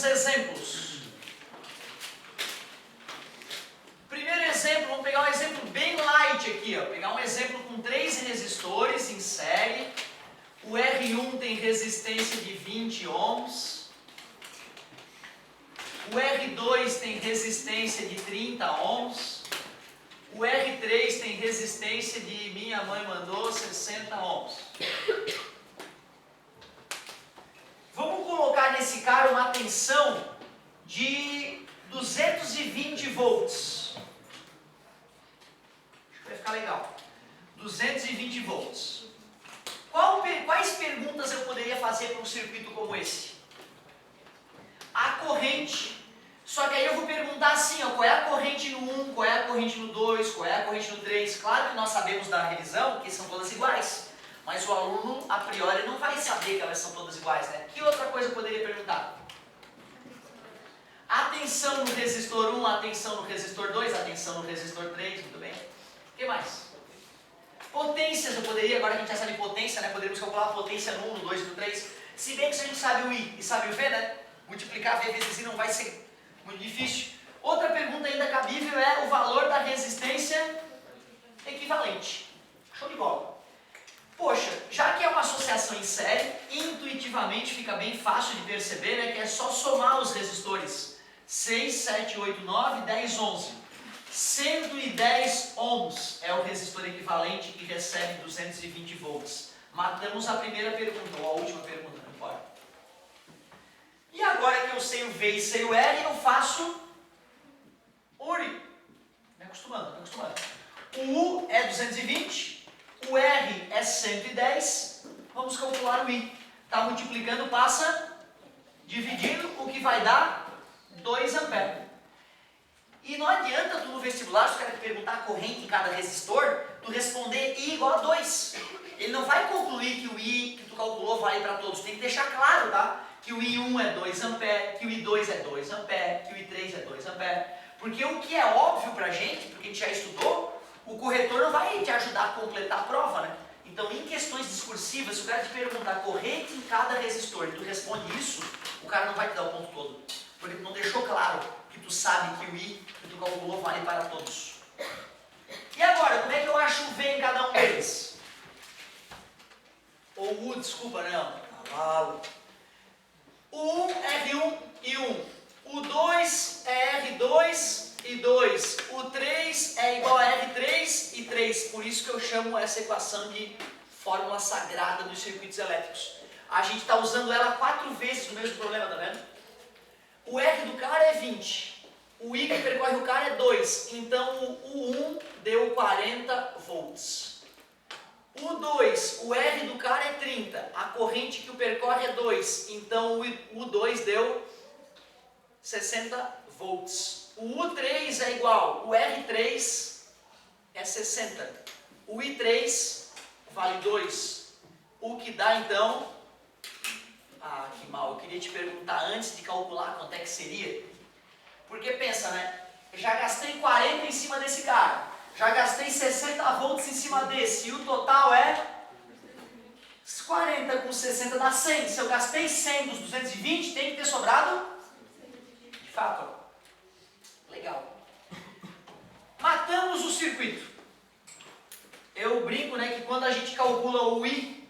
exemplos. Primeiro exemplo, vamos pegar um exemplo bem light aqui, ó. Pegar um exemplo com 3 resistores em série. O R1 tem resistência de 20 ohms. O R2 tem resistência de 30 ohms. O R3 tem resistência de, minha mãe mandou, 60 ohms. Vamos colocar nesse cara uma tensão de 220 volts. Acho que vai ficar legal. 220 volts. Quais perguntas eu poderia fazer para um circuito como esse? A corrente. Só que aí eu vou perguntar assim, ó, qual é a corrente no 1, qual é a corrente no 2, qual é a corrente no 3. Claro que nós sabemos da revisão que são todas iguais. Mas o aluno, a priori, não vai saber que elas são todas iguais, né? Que outra coisa eu poderia perguntar? A tensão no resistor 1, a tensão no resistor 2, a tensão no resistor 3, muito bem. O que mais? Potências eu poderia, agora que a gente já sabe potência, né? Poderíamos calcular a potência no 1, no 2 e no 3. Se bem que se a gente sabe o I e sabe o V, né? Multiplicar V vezes I não vai ser muito difícil. Outra pergunta ainda cabível é o valor da resistência equivalente. Show de bola. Poxa, já que é uma associação em série, intuitivamente fica bem fácil de perceber, né, que é só somar os resistores 6, 7, 8, 9, 10, 11. 110 ohms é o resistor equivalente que recebe 220 volts. Matamos a primeira pergunta, ou a última pergunta, não importa. E agora que eu sei o V e sei o R, eu faço URI. Me acostumando, me acostumando. O U é 220. O R é 110, vamos calcular o I. Está multiplicando, passa dividindo, o que vai dar 2 amperes. E não adianta tu no vestibular, se o cara te perguntar a corrente em cada resistor, tu responder I igual a 2. Ele não vai concluir que o I que tu calculou vale para todos. Tem que deixar claro, tá? Que o I1 é 2 amperes, que o I2 é 2 amperes, que o I3 é 2 amperes. Porque o que é óbvio pra gente, porque a gente já estudou, o corretor não vai te ajudar a completar a prova, né? Então, em questões discursivas, se o cara te perguntar a corrente em cada resistor e tu responde isso, o cara não vai te dar o ponto todo. Porque tu não deixou claro que tu sabe que o I que tu calculou vale para todos. E agora, como é que eu acho o V em cada um deles? Ou U, desculpa, não. Cavalo. O 1 é R1 e 1. O 2 é R2 e 2. O 3 é igual a R3 e 3. Por isso que eu chamo essa equação de fórmula sagrada dos circuitos elétricos. A gente está usando ela 4 vezes no mesmo problema, tá vendo? O R do cara é 20. O I que percorre o cara é 2. Então o 1 deu 40 volts. O 2, o R do cara é 30. A corrente que o percorre é 2. Então o 2 deu 60 volts. O U3 é igual, o R3 é 60. O I3 vale 2. O que dá então... Ah, que mal. Eu queria te perguntar antes de calcular quanto é que seria. Porque pensa, né? Já gastei 40 em cima desse cara. Já gastei 60 volts em cima desse. E o total é 40 com 60 dá 100. Se eu gastei 100 dos 220, tem que ter sobrado? De fato. Legal. Matamos o circuito. Eu brinco, né, que quando a gente calcula o I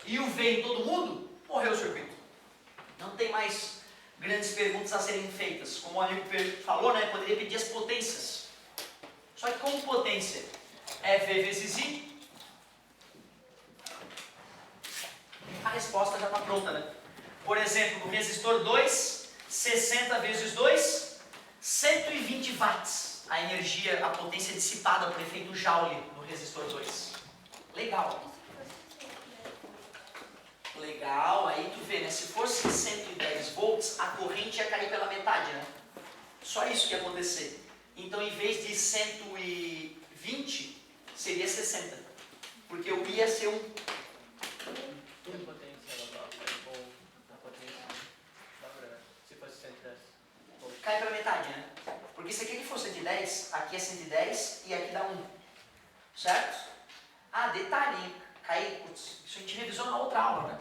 e o V em todo mundo, morreu o circuito. Não tem mais grandes perguntas a serem feitas. Como o amigo falou, né, poderia pedir as potências. Só que como potência é V vezes I, a resposta já está pronta, né? Por exemplo, no resistor 2, 60 vezes 2, 120 watts. A energia, a potência dissipada por efeito Joule no resistor 2. Legal. Legal, aí tu vê, né? Se fosse 110 volts, a corrente ia cair pela metade, né? Só isso que ia acontecer. Então, em vez de 120, seria 60. Porque o I ia ser um... Cai pela metade, né? Porque se aqui for 110, aqui é 110 e aqui dá 1. Certo? Ah, detalhe, hein? Cai, putz, isso a gente revisou na outra aula, né?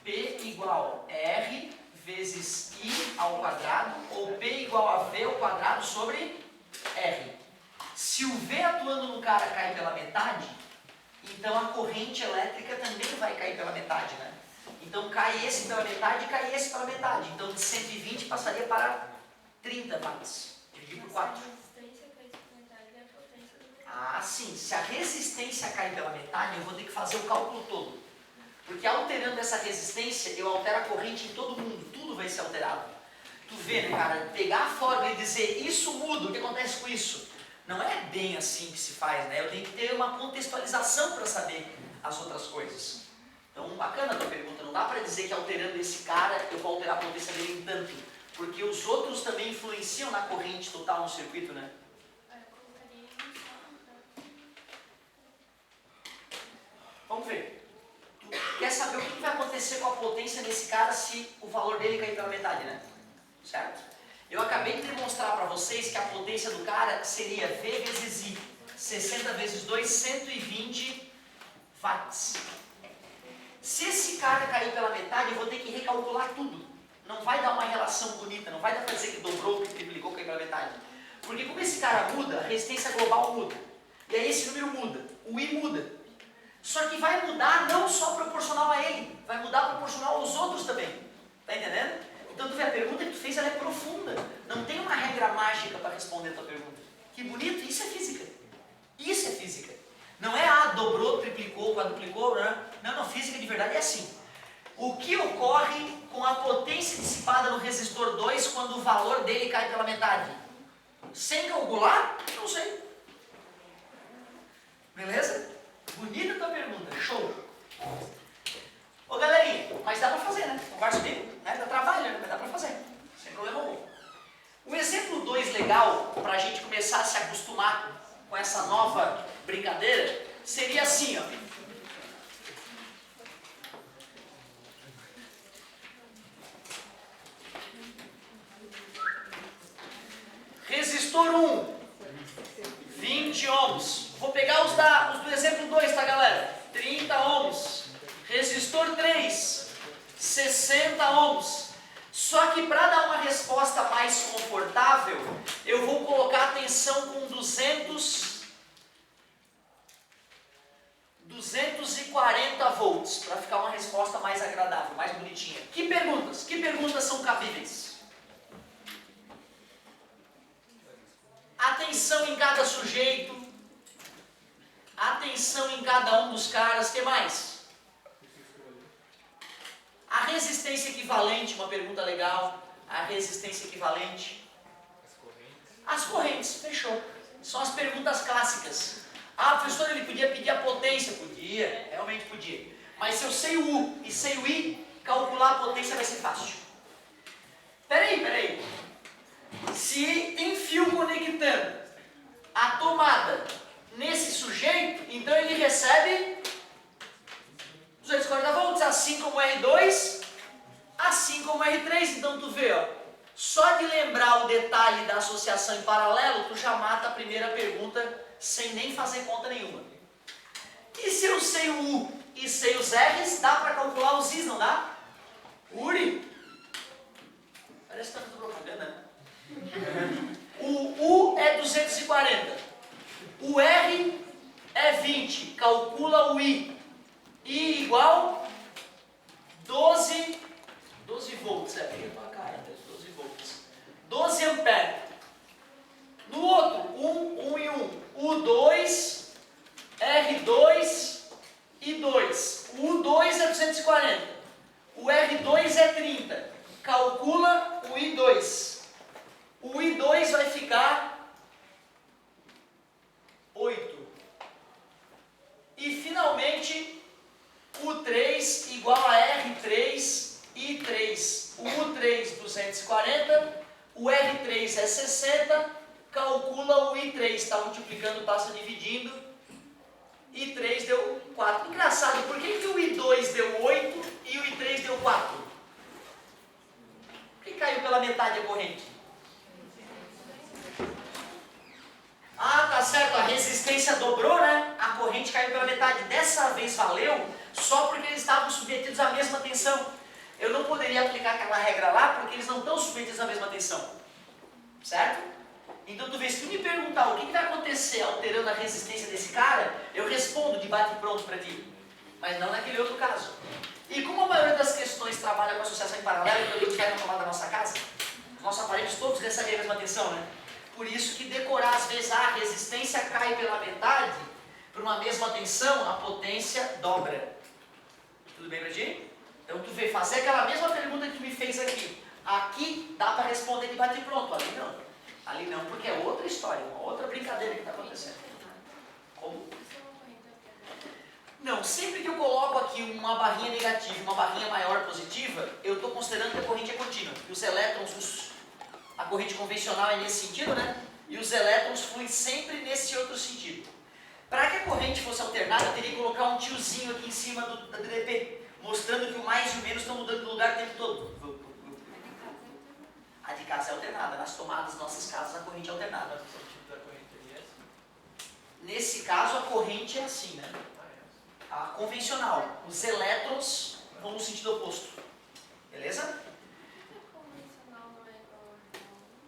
P igual R vezes I ao quadrado, ou P igual a V ao quadrado sobre R. Se o V atuando no cara cai pela metade, então a corrente elétrica também vai cair pela metade, né? Então cai esse pela metade e cai esse pela metade. Então de 120 passaria para 30 watts. Dividir por 4. Ah, sim. Se a resistência cai pela metade, eu vou ter que fazer o cálculo todo. Porque alterando essa resistência, eu altero a corrente em todo mundo. Tudo vai ser alterado. Tu vê, né, cara? Pegar a fórmula e dizer isso muda, o que acontece com isso? Não é bem assim que se faz, né? Eu tenho que ter uma contextualização para saber as outras coisas. Então, bacana a tua pergunta. Não dá para dizer que alterando esse cara, eu vou alterar a potência dele em tanto. Porque os outros também influenciam na corrente total no circuito, né? Vamos ver. Tu quer saber o que vai acontecer com a potência desse cara se o valor dele cair pela metade, né? Certo? Eu acabei de demonstrar para vocês que a potência do cara seria V vezes I. 60 vezes 2, 120 watts. Se esse cara cair pela metade, eu vou ter que recalcular tudo. Não vai dar uma relação bonita, não vai dar para dizer que dobrou, que triplicou, que caiu pela metade. Porque como esse cara muda, a resistência global muda. E aí esse número muda, o I muda. Só que vai mudar não só proporcional a ele, vai mudar proporcional aos outros também. Tá entendendo? Então tu vê, a pergunta que tu fez, ela é profunda. Não tem uma regra mágica para responder a tua pergunta. Que bonito, isso é física. Isso é física. Não é dobrou, triplicou, quadruplicou, né? Não, física de verdade é assim. O que ocorre com a potência dissipada no resistor 2 quando o valor dele cai pela metade? Sem calcular? Não sei. Beleza? Bonita a tua pergunta, show! Ô galerinha, mas dá pra fazer, né? Conversa comigo, né? Dá trabalho, né? Mas dá pra fazer, sem problema algum. O exemplo 2 legal, pra gente começar a se acostumar com essa nova brincadeira, seria assim, ó. Resistor 1, 20 ohms. Vou pegar os do exemplo 2, tá galera? 30 ohms. Resistor 3, 60 ohms. Só que para dar uma resposta mais confortável, eu vou colocar a tensão com 240 volts, para ficar uma resposta mais agradável, mais bonitinha. Que perguntas? Que perguntas são cabíveis? Atenção em cada sujeito, atenção em cada um dos caras, o que mais? A resistência equivalente, uma pergunta legal. A resistência equivalente. As correntes, fechou. São as perguntas clássicas. Ah, professor, ele podia pedir a potência? Podia, realmente podia. Mas se eu sei o U e sei o I, calcular a potência vai ser fácil. Peraí. Se tem fio conectando a tomada nesse sujeito, então ele recebe 240 volts, assim como R2, assim como R3. Então tu vê, ó, só de lembrar o detalhe da associação em paralelo, tu já mata a primeira pergunta sem nem fazer conta nenhuma. E se eu sei o U e sei os R's, dá para calcular os I's, não dá? Uri? Parece que tá tudo propaganda, né? O U é 240, o R é 20, calcula o I. I igual 12 volts, 12 volts. 12 amperes. No outro, 1 e 1. U2, R2 e 2. O U2 é 240. O R2 é 30. Calcula o I2. O I2 vai ficar 8. E finalmente, U3 igual a R3 e 3. O U3 240, o R3 é 60, calcula o I3, está multiplicando, passa dividindo, I3 deu 4. Engraçado, por que o I2 deu 8 e o I3 deu 4? Por que caiu pela metade a corrente? Ah, tá certo, a resistência dobrou, né? A corrente caiu pela metade. Dessa vez valeu só porque eles estavam submetidos à mesma tensão. eu não poderia aplicar aquela regra lá porque eles não estão submetidos à mesma tensão. Certo? Então tu vê, se tu me perguntar o que vai acontecer alterando a resistência desse cara, eu respondo de bate pronto para ti. Mas não naquele outro caso. E como a maioria das questões trabalha com associação em paralelo, então a gente vai na tomada da nossa casa, os nossos aparelhos todos recebem a mesma tensão, né? Por isso que decorar, às vezes, a resistência cai pela metade, para uma mesma tensão, a potência dobra. Tudo bem pra ti? Então tu vê, fazer aquela mesma pergunta que tu me fez aqui. Aqui dá para responder de bate pronto, ali não. Ali não, porque é outra história, uma outra brincadeira que está acontecendo. Como? Não, sempre que eu coloco aqui uma barrinha negativa e uma barrinha maior positiva, eu estou considerando que a corrente é contínua. E os elétrons, a corrente convencional é nesse sentido, né? E os elétrons fluem sempre nesse outro sentido. Para que a corrente fosse alternada, eu teria que colocar um tiozinho aqui em cima da DDP, mostrando que o mais e o menos estão mudando de lugar o tempo todo. A de casa é alternada, nas tomadas das nossas casas a corrente é alternada. Nesse caso a corrente é assim, né? A convencional, os elétrons vão no sentido oposto. Beleza?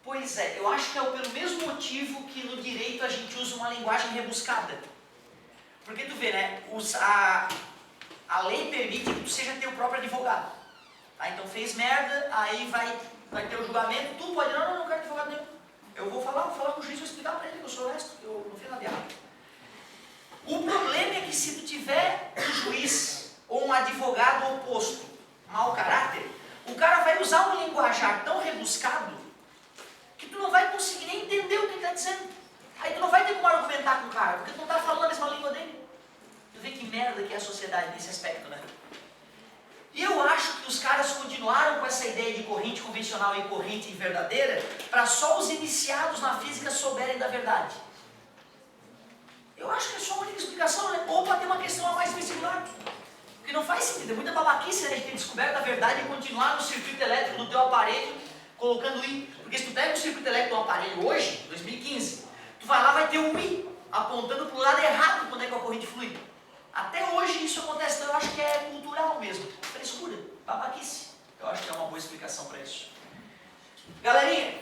Pois é, eu acho que é pelo mesmo motivo que no direito a gente usa uma linguagem rebuscada. Porque tu vê, né? A lei permite que tu seja teu próprio advogado. Tá? Então fez merda, aí vai ter o julgamento, tu pode, não quero advogado nenhum. Eu vou falar com o juiz, vou explicar para ele que eu sou honesto, que eu não fiz nada errado. O problema é que se tu tiver um juiz ou um advogado oposto, mau caráter, o cara vai usar um linguajar tão rebuscado que tu não vai conseguir nem entender o que ele está dizendo. Aí tu não vai ter como argumentar com o cara, porque tu não está falando a mesma língua dele. Tu vê que merda que é a sociedade nesse aspecto, né? E eu acho que os caras continuaram com essa ideia de corrente convencional e corrente verdadeira para só os iniciados na física souberem da verdade. Eu acho que é só uma única explicação, né? Ou para ter uma questão a mais vestibular. Porque não faz sentido, é muita babaquice, né? A gente ter descoberto a verdade e continuar no circuito elétrico do teu aparelho colocando I. Porque se tu pega o circuito elétrico do aparelho hoje, 2015, tu vai lá vai ter um I apontando para o lado errado quando é que a corrente flui. Até hoje isso acontece, então eu acho que é cultural mesmo. Frescura, babaquice. Eu acho que é uma boa explicação para isso. Galerinha,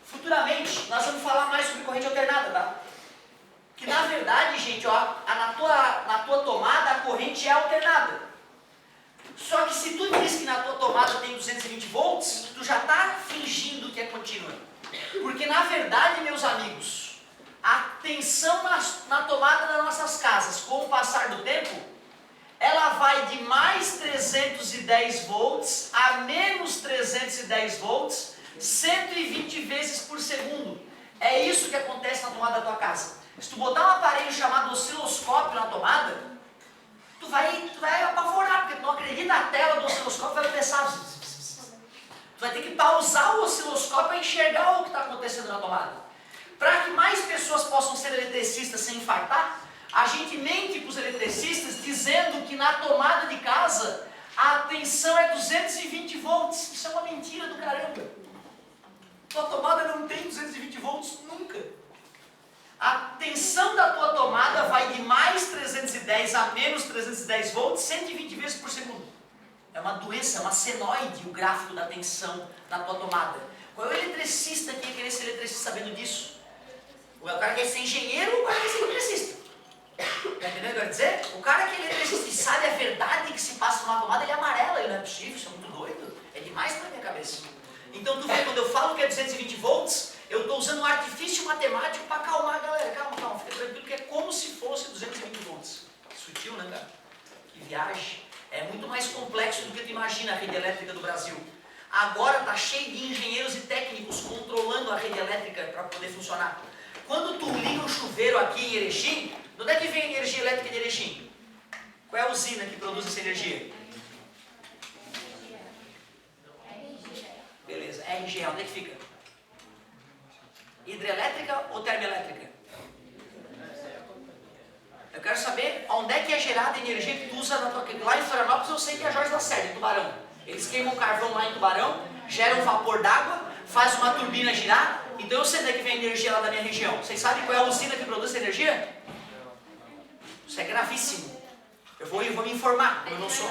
futuramente nós vamos falar mais sobre corrente alternada, tá? Que na verdade, gente, ó, na tua tomada a corrente é alternada. Só que se tu diz que na tua tomada tem 220 volts, tu já está fingindo que é contínua. Porque na verdade, meus amigos, a tensão na tomada das nossas casas, com o passar do tempo, ela vai de mais 310 volts a menos 310 volts, 120 vezes por segundo. É isso que acontece na tomada da tua casa. Se tu botar um aparelho chamado osciloscópio na tomada, tu vai apavorar, porque tu não acredita na tela do osciloscópio, vai começar. Tu vai ter que pausar o osciloscópio para enxergar o que está acontecendo na tomada. Para que mais pessoas possam ser eletricistas sem infartar, a gente mente para os eletricistas dizendo que na tomada de casa a tensão é 220 volts. Isso é uma mentira do caramba. Tua tomada não tem 220 volts nunca. A tensão da tua tomada vai de mais 310 a menos 310 volts, 120 vezes por segundo. É uma doença, é uma senoide o gráfico da tensão na tua tomada. Qual é o eletricista que ia querer ser eletricista sabendo disso? O cara quer ser engenheiro ou o cara quer ser eletricista? Tá entendendo o que eu quero dizer? O cara que é eletricista e sabe a verdade que se passa numa tomada, ele é amarela, ele não é possível, isso é muito doido. É demais pra minha cabeça. Então tu vê, quando eu falo que é 220 volts, eu estou usando um artifício matemático para acalmar a galera. Calma, fica tranquilo, que é como se fosse 220 volts. Sutil, né, cara? Que viagem. É muito mais complexo do que tu imagina a rede elétrica do Brasil. Agora está cheio de engenheiros e técnicos controlando a rede elétrica para poder funcionar. Quando tu liga um chuveiro aqui em Erechim, de onde é que vem a energia elétrica de Erechim? Qual é a usina que produz essa energia? Beleza, RGE, onde é que fica? Hidrelétrica ou termoelétrica? Eu quero saber onde é que é gerada a energia que tu usa na tua... Lá em Florianópolis eu sei que é a Jorge Lacerda, em Tubarão. Eles queimam carvão lá em Tubarão, geram vapor d'água, faz uma turbina girar, então eu sei onde é que vem a energia lá da minha região. Vocês sabem qual é a usina que produz essa energia? Isso é gravíssimo. Eu vou me informar, eu não sou.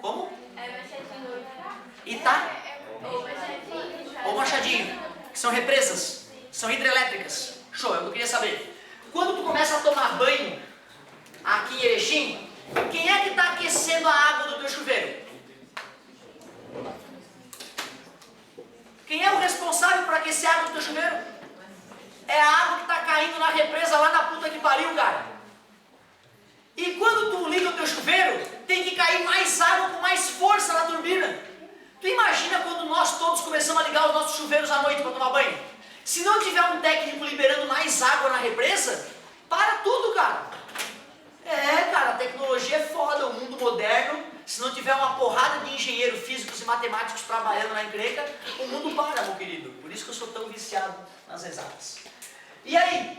Como? E tá? Ou machadinho, que são represas, são hidrelétricas. Show, eu queria saber. Quando tu começa a tomar banho aqui em Erechim, quem é que está aquecendo a água do teu chuveiro? Quem é o responsável por aquecer a água do teu chuveiro? É a água que está caindo na represa lá na puta que pariu, cara. E quando tu liga o teu chuveiro, tem que cair mais água com mais força na turbina. Tu imagina quando nós todos começamos a ligar os nossos chuveiros à noite para tomar banho? Se não tiver um técnico liberando mais água na represa, para tudo, cara. É, cara, a tecnologia é foda, o mundo moderno, se não tiver uma porrada de engenheiros físicos e matemáticos trabalhando na encrenca, o mundo para, meu querido. Por isso que eu sou tão viciado nas exatas. E aí,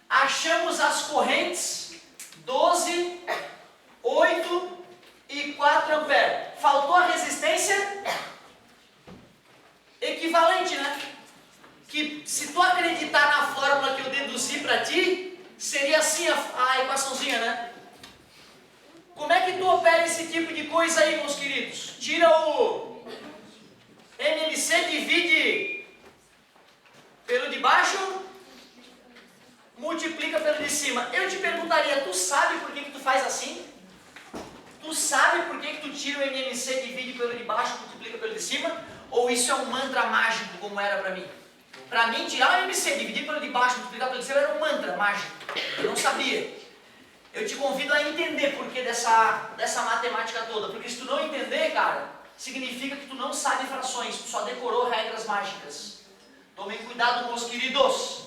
achamos as correntes 12, 8 e 4 amperes. Faltou a resistência equivalente, né? Que se tu acreditar na fórmula que eu deduzi para ti, seria assim a equaçãozinha, né? Como é que tu opera esse tipo de coisa aí, meus queridos? Tira o MMC, divide pelo de baixo, multiplica pelo de cima. Eu te perguntaria, tu sabe por que tu faz assim? Tu sabe por que tu tira o MMC, divide pelo de baixo, multiplica pelo de cima? Ou isso é um mantra mágico, como era para mim? Para mim, tirar o MMC, dividir pelo de baixo, multiplicar pelo de cima, era um mantra mágico. Eu não sabia. Eu te convido a entender por que dessa matemática toda. Porque se tu não entender, cara, significa que tu não sabe frações, tu só decorou regras mágicas. Tomem cuidado, meus queridos.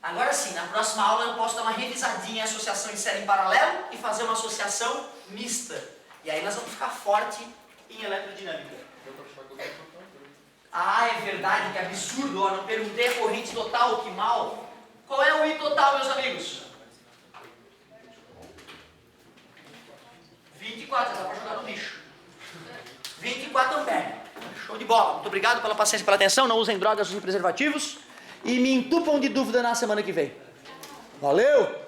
Agora sim, na próxima aula eu posso dar uma revisadinha em associação em série em paralelo e fazer uma associação mista. E aí nós vamos ficar forte em eletrodinâmica. Ah, é verdade, que absurdo, ó, não perguntei a corrente total, que mal. Qual é o I total, meus amigos? 24, dá pra jogar no bicho. 24 amperes. Show de bola. Muito obrigado pela paciência e pela atenção. Não usem drogas, usem preservativos. E me entupam de dúvida na semana que vem. Valeu!